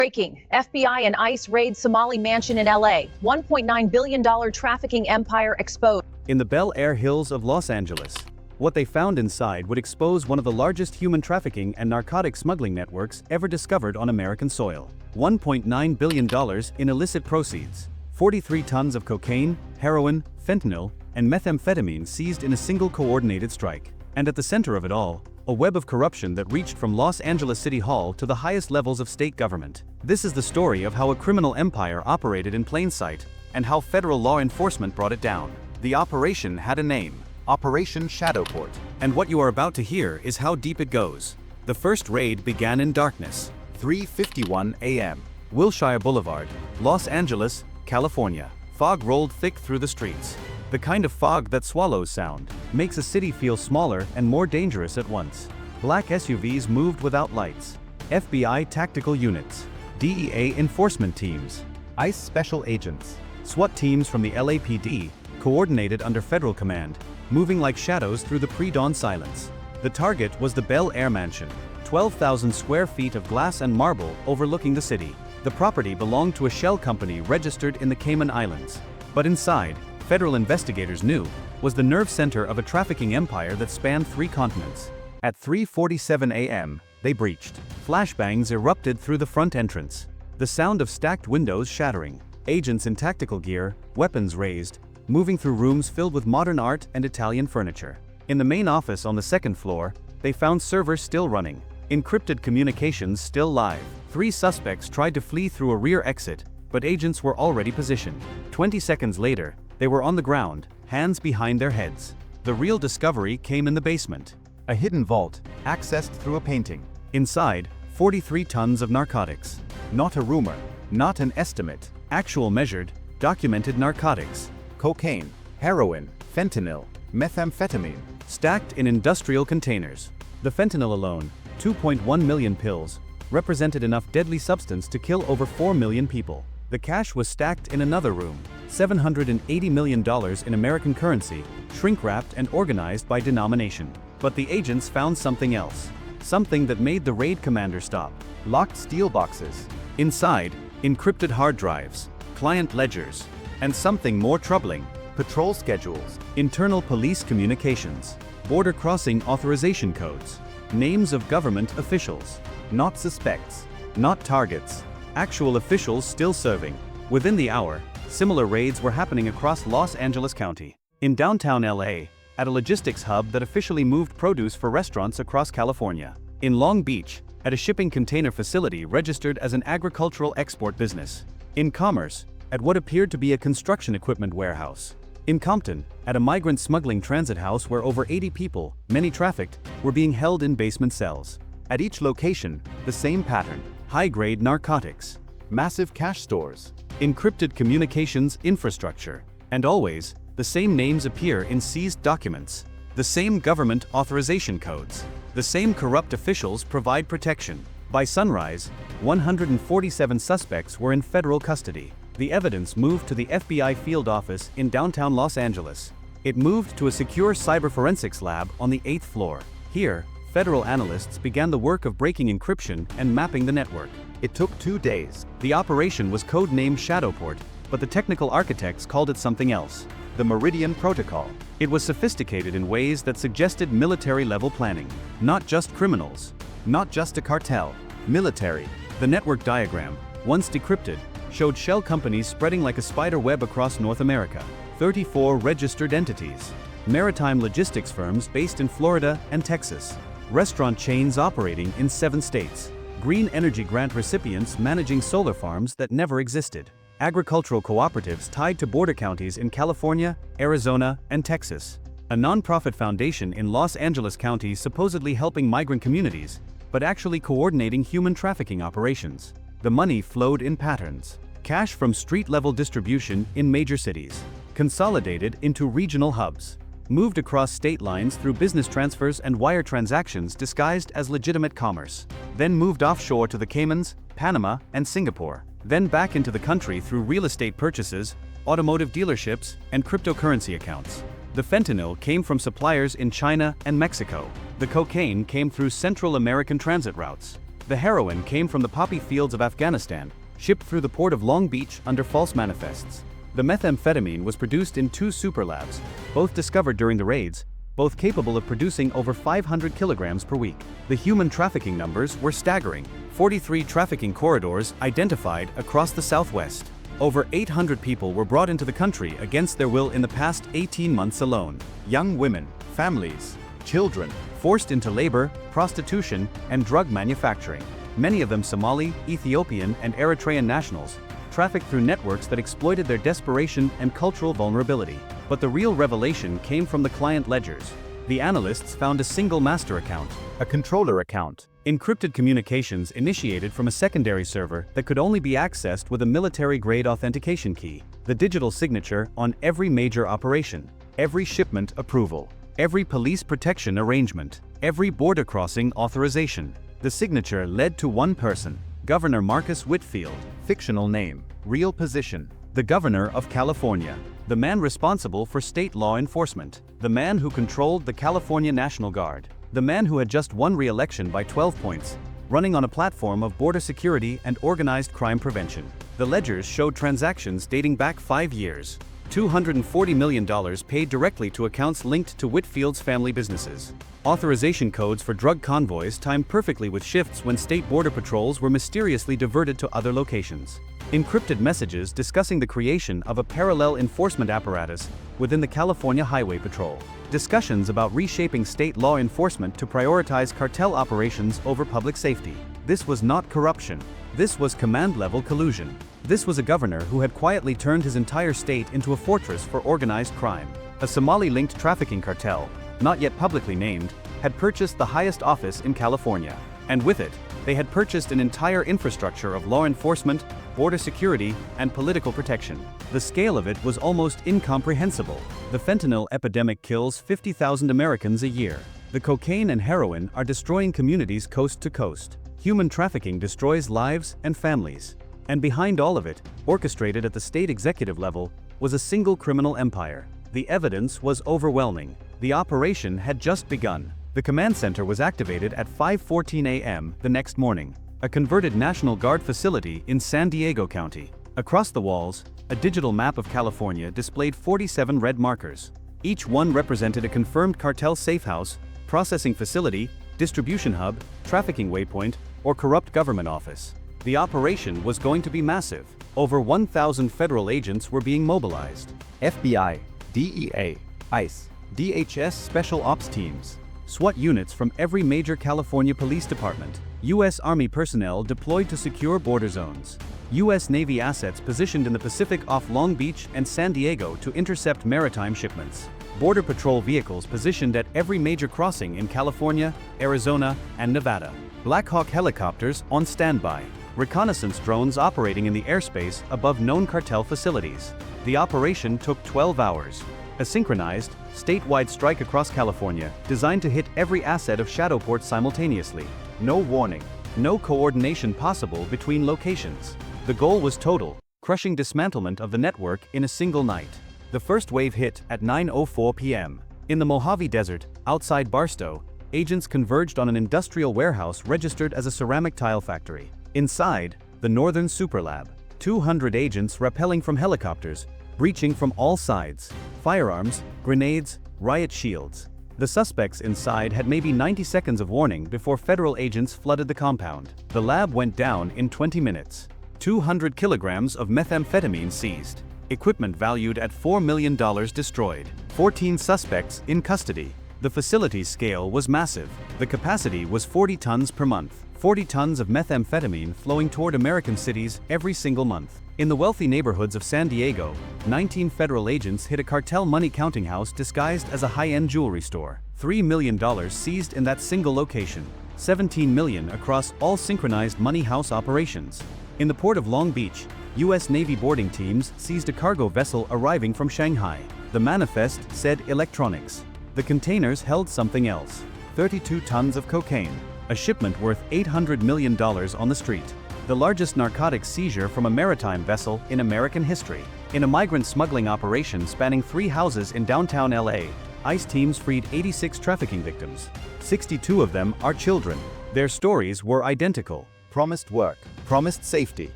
Breaking. FBI and ICE raid Somali mansion in LA. $1.9 billion trafficking empire exposed. In the Bel Air Hills of Los Angeles. What they found inside would expose one of the largest human trafficking and narcotic smuggling networks ever discovered on American soil. $1.9 billion in illicit proceeds. 43 tons of cocaine, heroin, fentanyl, and methamphetamine seized in a single coordinated strike. And at the center of it all, a web of corruption that reached from Los Angeles City Hall to the highest levels of state government. This is the story of how a criminal empire operated in plain sight, and how federal law enforcement brought it down. The operation had a name: Operation Shadowport. And what you are about to hear is how deep it goes. The first raid began in darkness. 3:51 a.m. Wilshire Boulevard, Los Angeles, California. Fog rolled thick through the streets. The kind of fog that swallows sound, makes a city feel smaller and more dangerous at once. Black SUVs moved without lights. FBI tactical units, DEA enforcement teams, ICE special agents, SWAT teams from the LAPD, coordinated under federal command, moving like shadows through the pre-dawn silence. The target was the Bel Air Mansion, 12,000 square feet of glass and marble overlooking the city. The property belonged to a shell company registered in the Cayman Islands. But inside, federal investigators knew, was the nerve center of a trafficking empire that spanned 3 continents. At 3:47 a.m., they breached. Flashbangs erupted through the front entrance. The sound of stacked windows shattering. Agents in tactical gear, weapons raised, moving through rooms filled with modern art and Italian furniture. In the main office on the 2nd floor, they found servers still running. Encrypted communications still live. 3 suspects tried to flee through a rear exit, but agents were already positioned. 20 seconds later, they were on the ground, hands behind their heads. The real discovery came in the basement. A hidden vault, accessed through a painting. Inside, 43 tons of narcotics. Not a rumor, not an estimate. Actual measured, documented narcotics. Cocaine, heroin, fentanyl, methamphetamine, stacked in industrial containers. The fentanyl alone, 2.1 million pills, represented enough deadly substance to kill over 4 million people. The cash was stacked in another room. $780 million in American currency, shrink-wrapped and organized by denomination. But the agents found something else. Something that made the raid commander stop. Locked steel boxes. Inside, encrypted hard drives, client ledgers, and something more troubling: patrol schedules, internal police communications, border crossing authorization codes, names of government officials. Not suspects, not targets, actual officials still serving. Within the hour, similar raids were happening across Los Angeles County. In downtown LA, at a logistics hub that officially moved produce for restaurants across California. In Long Beach, at a shipping container facility registered as an agricultural export business. In Commerce, at what appeared to be a construction equipment warehouse. In Compton, at a migrant smuggling transit house where over 80 people, many trafficked, were being held in basement cells. At each location, the same pattern: high-grade narcotics, massive cash stores, encrypted communications infrastructure, and always, the same names appear in seized documents. The same government authorization codes. The same corrupt officials provide protection. By sunrise, 147 suspects were in federal custody. The evidence moved to the FBI field office in downtown Los Angeles. It moved to a secure cyber forensics lab on the 8th floor. Here, federal analysts began the work of breaking encryption and mapping the network. It took 2 days. The operation was code-named Shadowport, but the technical architects called it something else: the Meridian Protocol. It was sophisticated in ways that suggested military-level planning. Not just criminals, not just a cartel, military. The network diagram, once decrypted, showed shell companies spreading like a spider web across North America. 34 registered entities. Maritime logistics firms based in Florida and Texas. Restaurant chains operating in 7 states. Green energy grant recipients managing solar farms that never existed. Agricultural cooperatives tied to border counties in California, Arizona, and Texas. A nonprofit foundation in Los Angeles County supposedly helping migrant communities, but actually coordinating human trafficking operations. The money flowed in patterns. Cash from street-level distribution in major cities. Consolidated into regional hubs. Moved across state lines through business transfers and wire transactions disguised as legitimate commerce. Then moved offshore to the Caymans, Panama, and Singapore. Then back into the country through real estate purchases, automotive dealerships, and cryptocurrency accounts. The fentanyl came from suppliers in China and Mexico. The cocaine came through Central American transit routes. The heroin came from the poppy fields of Afghanistan, shipped through the port of Long Beach under false manifests. The methamphetamine was produced in 2 super labs, both discovered during the raids, both capable of producing over 500 kilograms per week. The human trafficking numbers were staggering. 43 trafficking corridors identified across the Southwest. Over 800 people were brought into the country against their will in the past 18 months alone. Young women, families, children, forced into labor, prostitution, and drug manufacturing. Many of them Somali, Ethiopian, and Eritrean nationals, trafficked through networks that exploited their desperation and cultural vulnerability. But the real revelation came from the client ledgers. The analysts found a single master account, a controller account, encrypted communications initiated from a secondary server that could only be accessed with a military-grade authentication key, the digital signature on every major operation, every shipment approval, every police protection arrangement, every border crossing authorization. The signature led to one person, Governor Marcus Whitfield, fictional name, real position, the governor of California, the man responsible for state law enforcement, the man who controlled the California National Guard, the man who had just won re-election by 12 points, running on a platform of border security and organized crime prevention. The ledgers showed transactions dating back 5 years. $240 million paid directly to accounts linked to Whitfield's family businesses. Authorization codes for drug convoys timed perfectly with shifts when state border patrols were mysteriously diverted to other locations. Encrypted messages discussing the creation of a parallel enforcement apparatus within the California Highway Patrol. Discussions about reshaping state law enforcement to prioritize cartel operations over public safety. This was not corruption. This was command-level collusion. This was a governor who had quietly turned his entire state into a fortress for organized crime. A Somali-linked trafficking cartel, not yet publicly named, had purchased the highest office in California. And with it, they had purchased an entire infrastructure of law enforcement, border security, and political protection. The scale of it was almost incomprehensible. The fentanyl epidemic kills 50,000 Americans a year. The cocaine and heroin are destroying communities coast to coast. Human trafficking destroys lives and families. And behind all of it, orchestrated at the state executive level, was a single criminal empire. The evidence was overwhelming. The operation had just begun. The command center was activated at 5:14 a.m. the next morning. A converted National Guard facility in San Diego County. Across the walls, a digital map of California displayed 47 red markers. Each one represented a confirmed cartel safehouse, processing facility, distribution hub, trafficking waypoint, or corrupt government office. The operation was going to be massive. Over 1,000 federal agents were being mobilized. FBI, DEA, ICE, DHS Special Ops teams, SWAT units from every major California police department, U.S. Army personnel deployed to secure border zones, U.S. Navy assets positioned in the Pacific off Long Beach and San Diego to intercept maritime shipments, Border Patrol vehicles positioned at every major crossing in California, Arizona, and Nevada, Black Hawk helicopters on standby, reconnaissance drones operating in the airspace above known cartel facilities. The operation took 12 hours. A synchronized, statewide strike across California, designed to hit every asset of Shadowport simultaneously. No warning, no coordination possible between locations. The goal was total, crushing dismantlement of the network in a single night. The first wave hit at 9:04 p.m. In the Mojave Desert, outside Barstow, agents converged on an industrial warehouse registered as a ceramic tile factory. Inside, the Northern Superlab, 200 agents rappelling from helicopters, breaching from all sides, firearms, grenades, riot shields. The suspects inside had maybe 90 seconds of warning before federal agents flooded the compound. The lab went down in 20 minutes. 200 kilograms of methamphetamine seized. Equipment valued at $4 million destroyed. 14 suspects in custody. The facility's scale was massive. The capacity was 40 tons per month. 40 tons of methamphetamine flowing toward American cities every single month. In the wealthy neighborhoods of San Diego, 19 federal agents hit a cartel money counting house disguised as a high-end jewelry store. $3 million seized in that single location. $17 million across all synchronized money house operations. In the port of Long Beach, U.S. Navy boarding teams seized a cargo vessel arriving from Shanghai. The manifest said electronics. The containers held something else. 32 tons of cocaine. A shipment worth $800 million on the street. The largest narcotics seizure from a maritime vessel in American history. In a migrant smuggling operation spanning 3 houses in downtown LA, ICE teams freed 86 trafficking victims. 62 of them are children. Their stories were identical. Promised work, promised safety,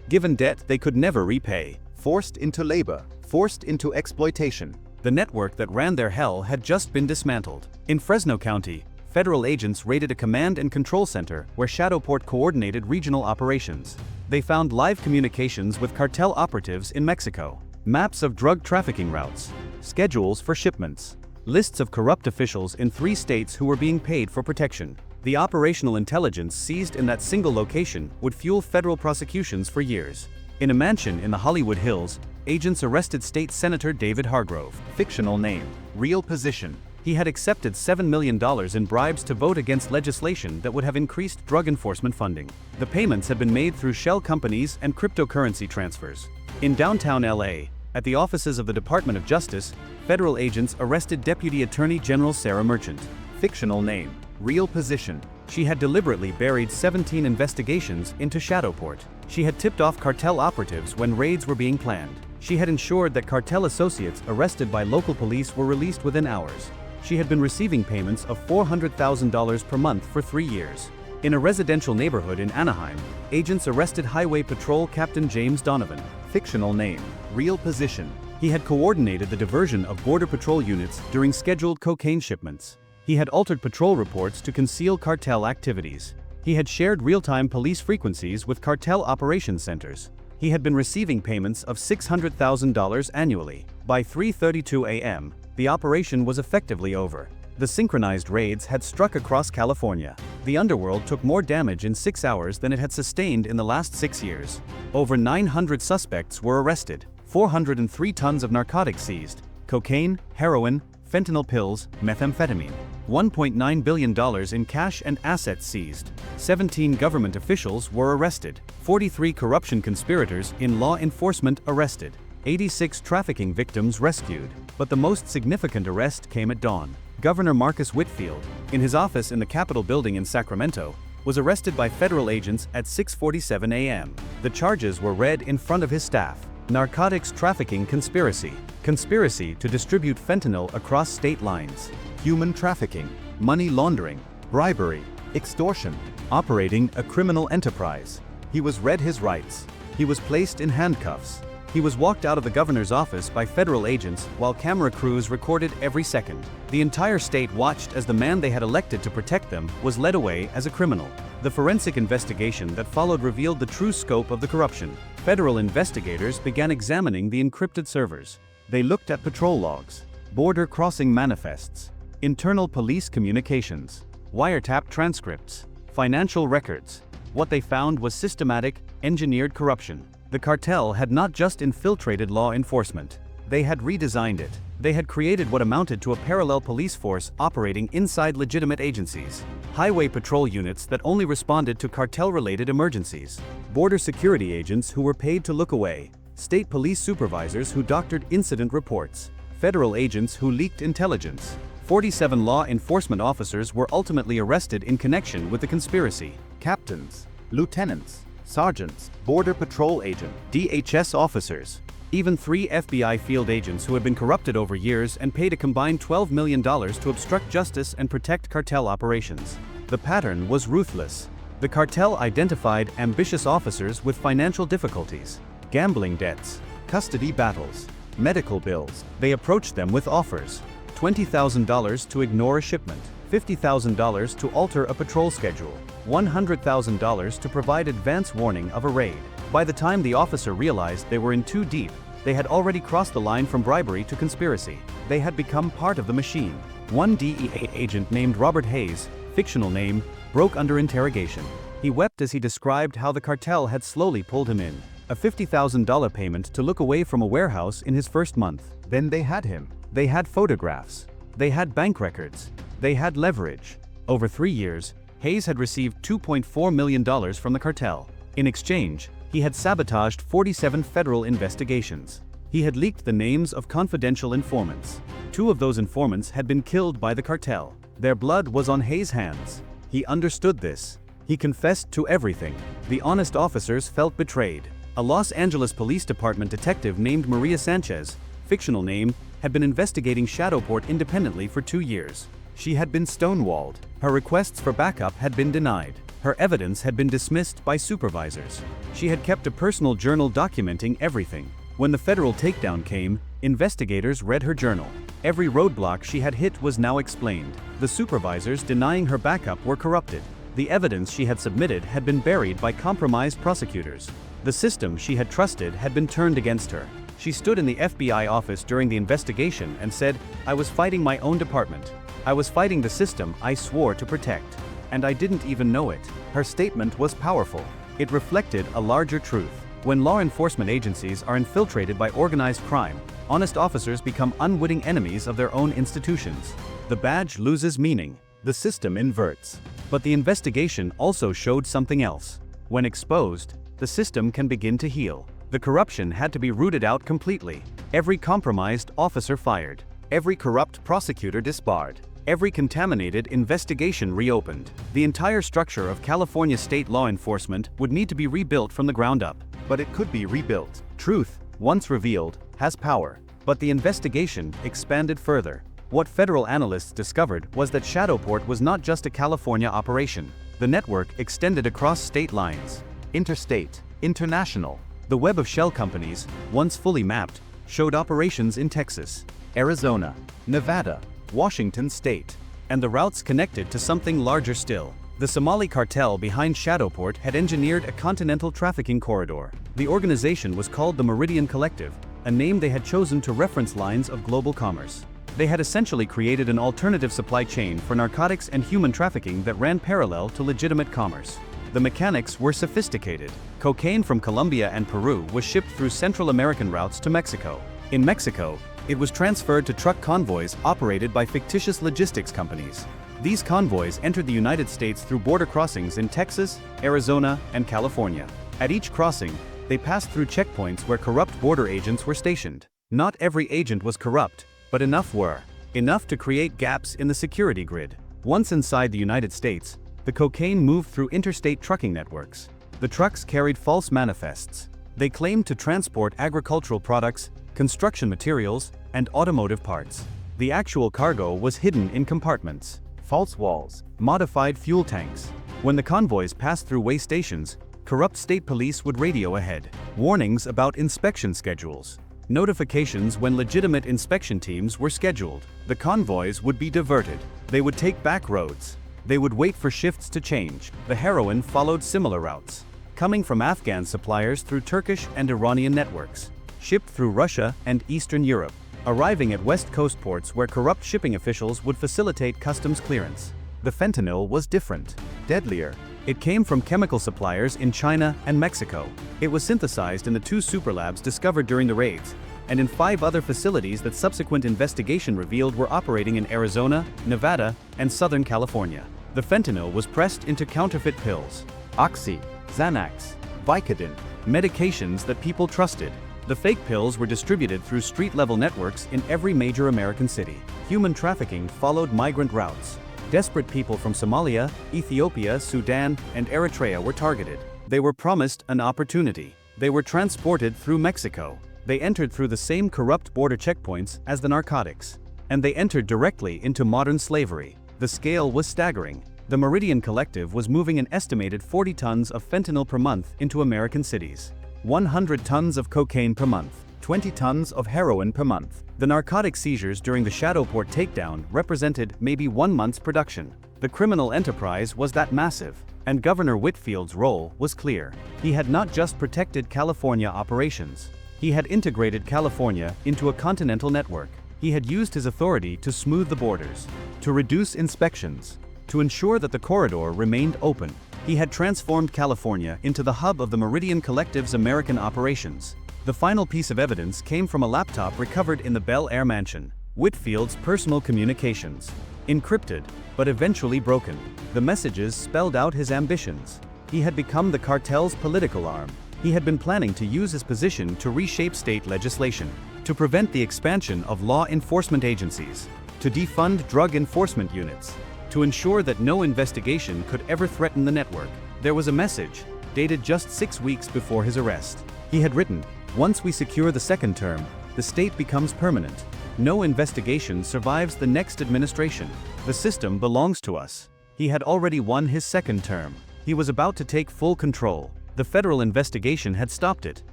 Given debt they could never repay. forced into labor, forced into exploitation. The network that ran their hell had just been dismantled. In Fresno County, federal agents raided a command and control center where Shadowport coordinated regional operations. They found live communications with cartel operatives in Mexico, maps of drug trafficking routes, schedules for shipments, lists of corrupt officials in 3 states who were being paid for protection. The operational intelligence seized in that single location would fuel federal prosecutions for years. In a mansion in the Hollywood Hills, agents arrested State Senator David Hargrove. Fictional name, real position. He had accepted $7 million in bribes to vote against legislation that would have increased drug enforcement funding. The payments had been made through shell companies and cryptocurrency transfers. In downtown LA, at the offices of the Department of Justice, federal agents arrested Deputy Attorney General Sarah Merchant. Fictional name, real position. She had deliberately buried 17 investigations into Shadowport. She had tipped off cartel operatives when raids were being planned. She had ensured that cartel associates arrested by local police were released within hours. She had been receiving payments of $400,000 per month for 3 years. In a residential neighborhood in Anaheim, agents arrested Highway Patrol Captain James Donovan. Fictional name, real position. He had coordinated the diversion of Border Patrol units during scheduled cocaine shipments. He had altered patrol reports to conceal cartel activities. He had shared real-time police frequencies with cartel operations centers. He had been receiving payments of $600,000 annually. By 3:32 a.m., the operation was effectively over. The synchronized raids had struck across California. The underworld took more damage in 6 hours than it had sustained in the last 6 years. Over 900 suspects were arrested, 403 tons of narcotics seized, cocaine, heroin, fentanyl pills, methamphetamine. $1.9 billion in cash and assets seized. 17 government officials were arrested. 43 corruption conspirators in law enforcement arrested. 86 trafficking victims rescued. But the most significant arrest came at dawn. Governor Marcus Whitfield, in his office in the Capitol building in Sacramento, was arrested by federal agents at 6:47 a.m. The charges were read in front of his staff. Narcotics trafficking conspiracy. Conspiracy to distribute fentanyl across state lines. Human trafficking, money laundering, bribery, extortion. Operating a criminal enterprise. He was read his rights. He was placed in handcuffs. He was walked out of the governor's office by federal agents while camera crews recorded every second. The entire state watched as the man they had elected to protect them was led away as a criminal. The forensic investigation that followed revealed the true scope of the corruption. Federal investigators began examining the encrypted servers. They looked at patrol logs, border crossing manifests, internal police communications, wiretap transcripts, financial records. What they found was systematic, engineered corruption. The cartel had not just infiltrated law enforcement. They had redesigned it. They had created what amounted to a parallel police force operating inside legitimate agencies. Highway patrol units that only responded to cartel-related emergencies. Border security agents who were paid to look away. State police supervisors who doctored incident reports. Federal agents who leaked intelligence. 47 law enforcement officers were ultimately arrested in connection with the conspiracy. Captains, lieutenants, sergeants, Border Patrol agent, DHS officers. Even 3 FBI field agents who had been corrupted over years and paid a combined $12 million to obstruct justice and protect cartel operations. The pattern was ruthless. The cartel identified ambitious officers with financial difficulties, gambling debts, custody battles, medical bills. They approached them with offers. $20,000 to ignore a shipment, $50,000 to alter a patrol schedule, $100,000 to provide advance warning of a raid. By the time the officer realized they were in too deep, they had already crossed the line from bribery to conspiracy. They had become part of the machine. One DEA agent named Robert Hayes, fictional name, broke under interrogation. He wept as he described how the cartel had slowly pulled him in. A $50,000 payment to look away from a warehouse in his first month. Then they had him. They had photographs. They had bank records. They had leverage. Over 3 years, Hayes had received $2.4 million from the cartel. In exchange, he had sabotaged 47 federal investigations. He had leaked the names of confidential informants. 2 of those informants had been killed by the cartel. Their blood was on Hayes' hands. He understood this. He confessed to everything. The honest officers felt betrayed. A Los Angeles Police Department detective named Maria Sanchez, fictional name, had been investigating Shadowport independently for 2 years. She had been stonewalled. Her requests for backup had been denied. Her evidence had been dismissed by supervisors. She had kept a personal journal documenting everything. When the federal takedown came, investigators read her journal. Every roadblock she had hit was now explained. The supervisors denying her backup were corrupted. The evidence she had submitted had been buried by compromised prosecutors. The system she had trusted had been turned against her. She stood in the FBI office during the investigation and said, "I was fighting my own department. I was fighting the system I swore to protect. And I didn't even know it." Her statement was powerful. It reflected a larger truth. When law enforcement agencies are infiltrated by organized crime, honest officers become unwitting enemies of their own institutions. The badge loses meaning. The system inverts. But the investigation also showed something else. When exposed, the system can begin to heal. The corruption had to be rooted out completely. Every compromised officer fired. Every corrupt prosecutor disbarred. Every contaminated investigation reopened. The entire structure of California state law enforcement would need to be rebuilt from the ground up. But it could be rebuilt. Truth, once revealed, has power. But the investigation expanded further. What federal analysts discovered was that Shadowport was not just a California operation. The network extended across state lines. Interstate, international. The web of shell companies, once fully mapped, showed operations in Texas, Arizona, Nevada, Washington State. And the routes connected to something larger still. The Somali cartel behind Shadowport had engineered a continental trafficking corridor. The organization was called the Meridian Collective, a name they had chosen to reference lines of global commerce. They had essentially created an alternative supply chain for narcotics and human trafficking that ran parallel to legitimate commerce. The mechanics were sophisticated. Cocaine from Colombia and Peru was shipped through Central American routes to Mexico. In Mexico, it was transferred to truck convoys operated by fictitious logistics companies. These convoys entered the United States through border crossings in Texas, Arizona, and California. At each crossing, they passed through checkpoints where corrupt border agents were stationed. Not every agent was corrupt, but enough were. Enough to create gaps in the security grid. Once inside the United States, the cocaine moved through interstate trucking networks. The trucks carried false manifests. They claimed to transport agricultural products, construction materials, and automotive parts. The actual cargo was hidden in compartments. False walls. Modified fuel tanks. When the convoys passed through way stations, corrupt state police would radio ahead. Warnings about inspection schedules. Notifications when legitimate inspection teams were scheduled. The convoys would be diverted. They would take back roads. They would wait for shifts to change. The heroin followed similar routes, coming from Afghan suppliers through Turkish and Iranian networks, shipped through Russia and Eastern Europe, arriving at West Coast ports where corrupt shipping officials would facilitate customs clearance. The fentanyl was different, deadlier. It came from chemical suppliers in China and Mexico. It was synthesized in the 2 superlabs discovered during the raids, and in 5 other facilities that subsequent investigation revealed were operating in Arizona, Nevada, and Southern California. The fentanyl was pressed into counterfeit pills. Oxy, Xanax, Vicodin. Medications that people trusted. The fake pills were distributed through street-level networks in every major American city. Human trafficking followed migrant routes. Desperate people from Somalia, Ethiopia, Sudan, and Eritrea were targeted. They were promised an opportunity. They were transported through Mexico. They entered through the same corrupt border checkpoints as the narcotics. And they entered directly into modern slavery. The scale was staggering. The Meridian Collective was moving an estimated 40 tons of fentanyl per month into American cities. 100 tons of cocaine per month. 20 tons of heroin per month. The narcotic seizures during the Shadowport takedown represented maybe 1 month's production. The criminal enterprise was that massive, and Governor Whitfield's role was clear. He had not just protected California operations. He had integrated California into a continental network. He had used his authority to smooth the borders, to reduce inspections, to ensure that the corridor remained open. He had transformed California into the hub of the Meridian Collective's American operations. The final piece of evidence came from a laptop recovered in the Bel Air mansion. Whitfield's personal communications. Encrypted, but eventually broken. The messages spelled out his ambitions. He had become the cartel's political arm. He had been planning to use his position to reshape state legislation, to prevent the expansion of law enforcement agencies, to defund drug enforcement units, to ensure that no investigation could ever threaten the network. There was a message, dated just 6 weeks before his arrest. He had written, "Once we secure the second term, the state becomes permanent. No investigation survives the next administration. The system belongs to us." He had already won his second term. He was about to take full control. The federal investigation had stopped it,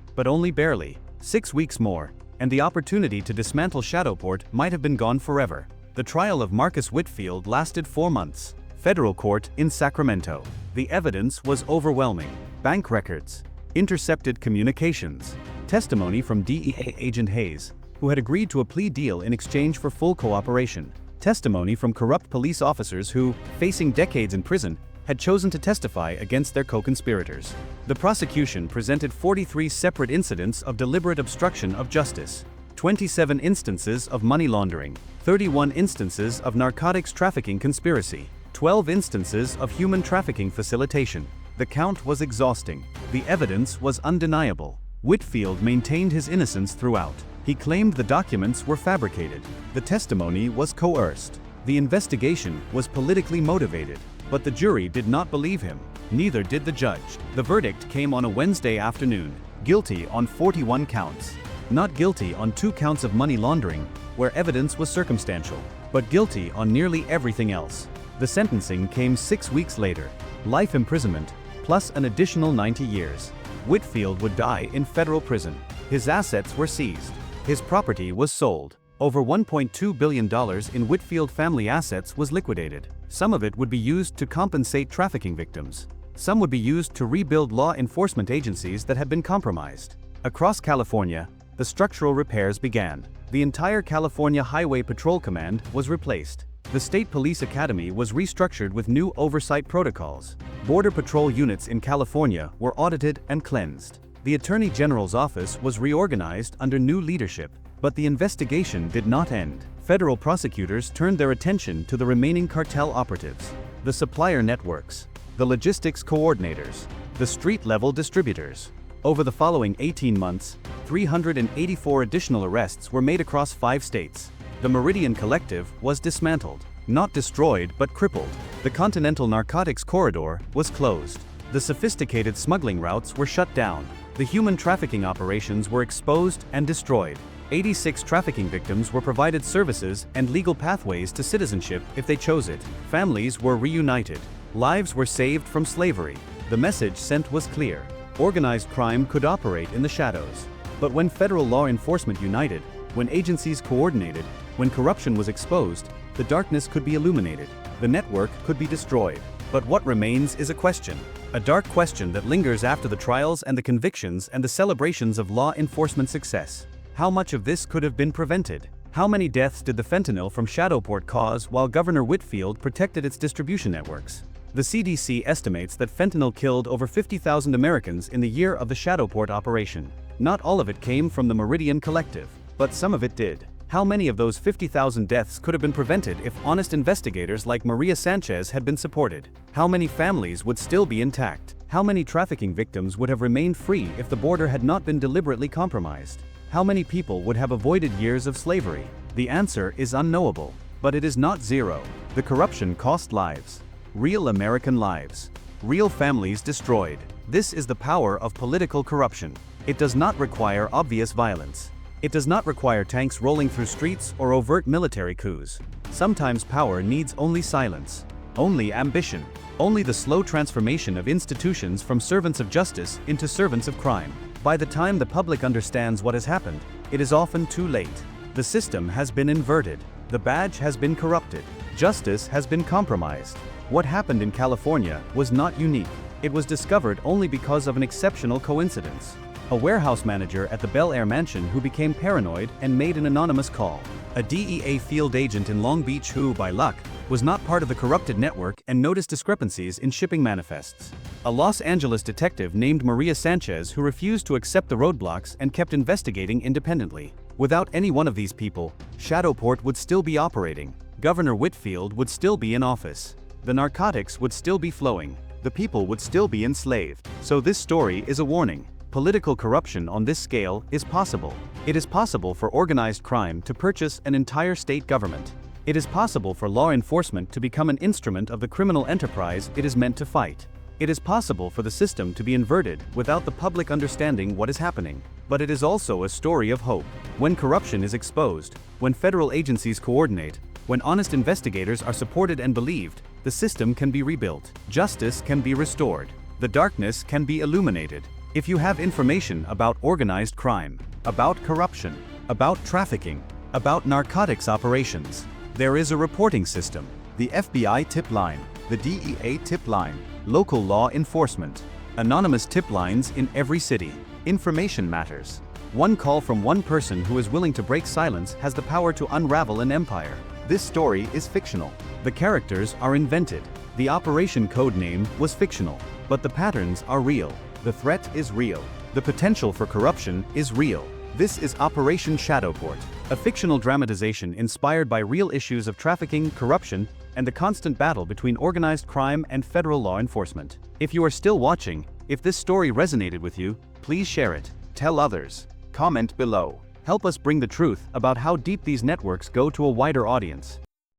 but only barely. 6 weeks more, and the opportunity to dismantle Shadowport might have been gone forever. The trial of Marcus Whitfield lasted 4 months. Federal court in Sacramento. The evidence was overwhelming. Bank records, intercepted communications, testimony from DEA agent Hayes, who had agreed to a plea deal in exchange for full cooperation, testimony from corrupt police officers who, facing decades in prison, had chosen to testify against their co-conspirators. The prosecution presented 43 separate incidents of deliberate obstruction of justice, 27 instances of money laundering, 31 instances of narcotics trafficking conspiracy, 12 instances of human trafficking facilitation. The count was exhausting. The evidence was undeniable. Whitfield maintained his innocence throughout. He claimed the documents were fabricated. The testimony was coerced. The investigation was politically motivated. But the jury did not believe him. Neither did the judge. The verdict came on a Wednesday afternoon. Guilty on 41 counts. Not guilty on 2 counts of money laundering, where evidence was circumstantial, but guilty on nearly everything else. The sentencing came 6 weeks later. Life imprisonment, plus an additional 90 years. Whitfield would die in federal prison. His assets were seized. His property was sold. Over $1.2 billion in Whitfield family assets was liquidated. Some of it would be used to compensate trafficking victims. Some would be used to rebuild law enforcement agencies that had been compromised. Across California, the structural repairs began. The entire California Highway Patrol Command was replaced. The State Police Academy was restructured with new oversight protocols. Border Patrol units in California were audited and cleansed. The Attorney General's office was reorganized under new leadership. But the investigation did not end. Federal prosecutors turned their attention to the remaining cartel operatives, the supplier networks, the logistics coordinators, the street-level distributors. Over the following 18 months, 384 additional arrests were made across 5 states. The Meridian Collective was dismantled, not destroyed but crippled. The Continental Narcotics Corridor was closed. The sophisticated smuggling routes were shut down. The human trafficking operations were exposed and destroyed. 86 trafficking victims were provided services and legal pathways to citizenship if they chose it. Families were reunited. Lives were saved from slavery. The message sent was clear. Organized crime could operate in the shadows. But when federal law enforcement united, when agencies coordinated, when corruption was exposed, the darkness could be illuminated. The network could be destroyed. But what remains is a question. A dark question that lingers after the trials and the convictions and the celebrations of law enforcement success. How much of this could have been prevented? How many deaths did the fentanyl from Shadowport cause while Governor Whitfield protected its distribution networks? The CDC estimates that fentanyl killed over 50,000 Americans in the year of the Shadowport operation. Not all of it came from the Meridian Collective, but some of it did. How many of those 50,000 deaths could have been prevented if honest investigators like Maria Sanchez had been supported? How many families would still be intact? How many trafficking victims would have remained free if the border had not been deliberately compromised? How many people would have avoided years of slavery? The answer is unknowable, but it is not zero. The corruption cost lives. Real American lives. Real families destroyed. This is the power of political corruption. It does not require obvious violence. It does not require tanks rolling through streets or overt military coups. Sometimes power needs only silence, only ambition, only the slow transformation of institutions from servants of justice into servants of crime. By the time the public understands what has happened, it is often too late. The system has been inverted. The badge has been corrupted. Justice has been compromised. What happened in California was not unique. It was discovered only because of an exceptional coincidence. A warehouse manager at the Bel Air mansion who became paranoid and made an anonymous call. A DEA field agent in Long Beach who, by luck, was not part of the corrupted network and noticed discrepancies in shipping manifests. A Los Angeles detective named Maria Sanchez who refused to accept the roadblocks and kept investigating independently. Without any one of these people, Shadowport would still be operating. Governor Whitfield would still be in office. The narcotics would still be flowing. The people would still be enslaved. So this story is a warning. Political corruption on this scale is possible. It is possible for organized crime to purchase an entire state government. It is possible for law enforcement to become an instrument of the criminal enterprise it is meant to fight. It is possible for the system to be inverted without the public understanding what is happening. But it is also a story of hope. When corruption is exposed, when federal agencies coordinate, when honest investigators are supported and believed, The system can be rebuilt. Justice can be restored. The darkness can be illuminated. If you have information about organized crime, about corruption, about trafficking, about narcotics operations, there is a reporting system. The FBI tip line, the DEA tip line, local law enforcement, anonymous tip lines in every city. Information matters. One call from one person who is willing to break silence has the power to unravel an empire. This story is fictional. The characters are invented. The operation code name was fictional, but the patterns are real. The threat is real. The potential for corruption is real. This is Operation Shadowport, a fictional dramatization inspired by real issues of trafficking, corruption, and the constant battle between organized crime and federal law enforcement. If you are still watching, if this story resonated with you, please share it. Tell others. Comment below. Help us bring the truth about how deep these networks go to a wider audience.